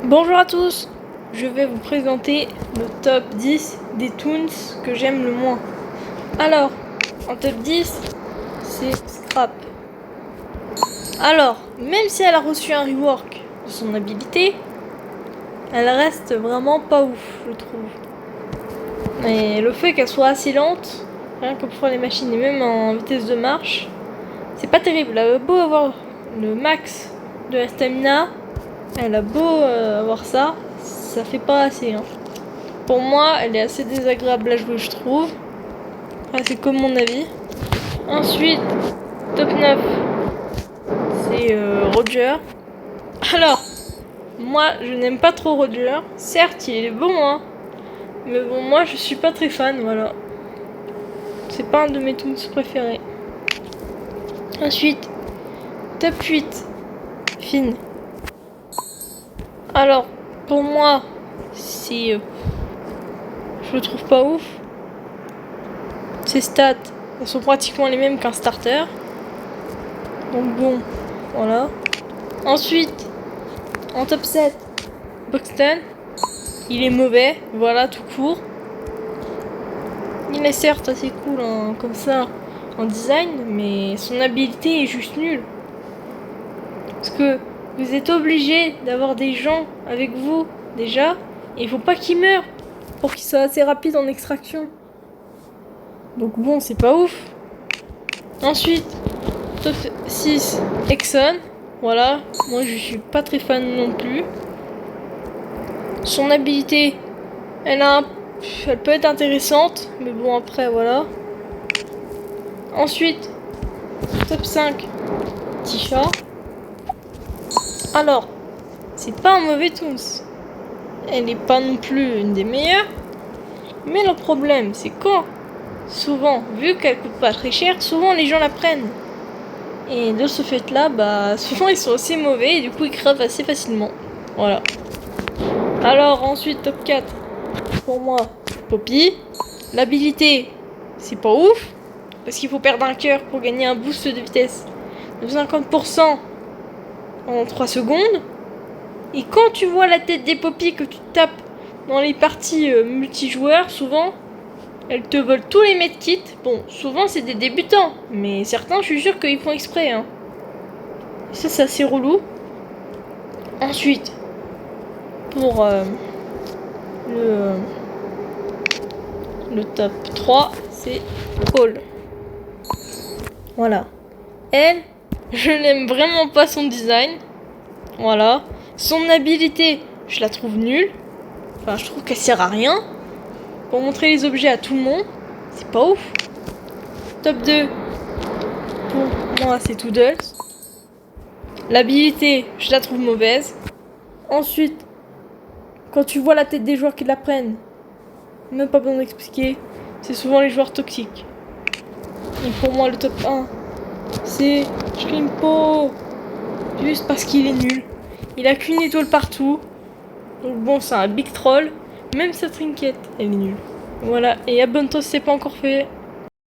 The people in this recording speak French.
Bonjour à tous, je vais vous présenter le top 10 des toons que j'aime le moins. Alors, en top 10, c'est Scrap. Alors, même si elle a reçu un rework de son habilité, elle reste vraiment pas ouf, je trouve. Et le fait qu'elle soit assez lente, rien que pour les machines et même en vitesse de marche, c'est pas terrible. Elle a beau avoir le max de la stamina, elle a beau avoir ça, ça fait pas assez. Pour moi, elle est assez désagréable à jouer, je trouve. Enfin, c'est comme mon avis. Ensuite, top 9, c'est Roger. Alors, moi, je n'aime pas trop Roger. Certes, il est bon, hein. Mais bon, moi, je suis pas très fan, voilà. C'est pas un de mes toons préférés. Ensuite, top 8, Finn. Alors, pour moi, c'est... je le trouve pas ouf. Ses stats sont pratiquement les mêmes qu'un starter. Donc bon, voilà. Ensuite, en top 7, Buxton. Il est mauvais, voilà, tout court. Il est certes assez cool comme ça en design, mais son habilité est juste nulle. Parce que vous êtes obligé d'avoir des gens avec vous déjà, et il faut pas qu'ils meurent pour qu'ils soient assez rapides en extraction. Donc bon, c'est pas ouf. Ensuite, top 6, Exxon. Voilà, moi je suis pas très fan non plus. Son habilité, elle peut être intéressante, mais bon après voilà. Ensuite, top 5, Tisha. Alors, c'est pas un mauvais toons. Elle est pas non plus une des meilleures. Mais le problème, c'est quand, souvent, vu qu'elle coûte pas très cher, souvent les gens la prennent. Et de ce fait là, bah souvent ils sont assez mauvais et du coup ils crèvent assez facilement. Voilà. Alors ensuite top 4, pour moi, Poppy. L'habilité, c'est pas ouf, parce qu'il faut perdre un cœur pour gagner un boost de vitesse de 50% en 3 secondes. Et quand tu vois la tête des Poppy que tu tapes dans les parties multijoueurs, souvent, elles te volent tous les medkits. Bon, souvent c'est des débutants, mais certains, je suis sûr qu'ils font exprès. Hein. Ça, c'est assez relou. Ensuite, pour le top 3, c'est Paul. Voilà. Elle, je n'aime vraiment pas son design. Voilà. Son habilité, je la trouve nulle. Enfin, je trouve qu'elle sert à rien. Pour montrer les objets à tout le monde, c'est pas ouf. Top 2, pour moi, c'est Toodles. L'habilité, je la trouve mauvaise. Ensuite, quand tu vois la tête des joueurs qui la prennent, même pas besoin d'expliquer, c'est souvent les joueurs toxiques. Et pour moi, le top 1, c'est Shrimpo. Juste parce qu'il est nul. Il a qu'une étoile partout. Donc bon, c'est un big troll. Même sa trinket, elle est nulle. Voilà, et abonne-toi si c'est pas encore fait.